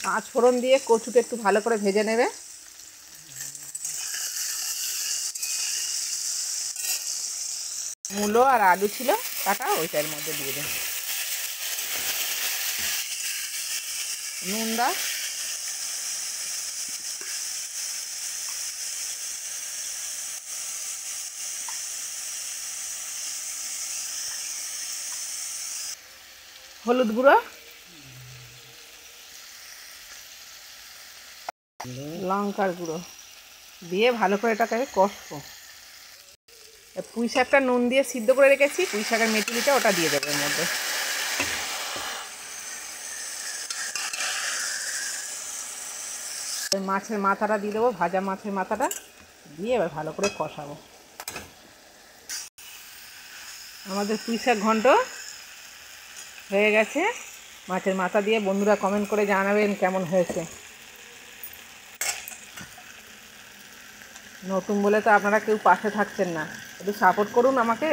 পাঁচ ফোড়ন দিয়ে কচুটা একটু ভালো করে ভেজে নেবে। মূলো আর আলু ছিল কাটা, ওইটার মধ্যে দিয়ে দেন। নুন দাও, হলুদ গুঁড়ো, লঙ্কার গুঁড়ো দিয়ে ভালো করে এটাকে কষবো। পুঁই শাকটা নুন দিয়ে সিদ্ধ করে রেখেছি, পুঁই শাকের মেটুলিটা ওটা দিয়ে দেবো এর মধ্যে। মাছের মাথাটা দিয়ে দেবো, ভাজা মাছের মাথাটা দিয়ে এবার ভালো করে কষাবো। আমাদের পুঁই শাক ঘন্ট হয়ে গেছে। মাছের মাথা দিয়ে বন্ধুরা কমেন্ট করে জানাবেন কেমন হয়েছে। নতুন বলে তো আপনারা কেউ পাশে থাকছেন না, একটু সাপোর্ট করুন আমাকে।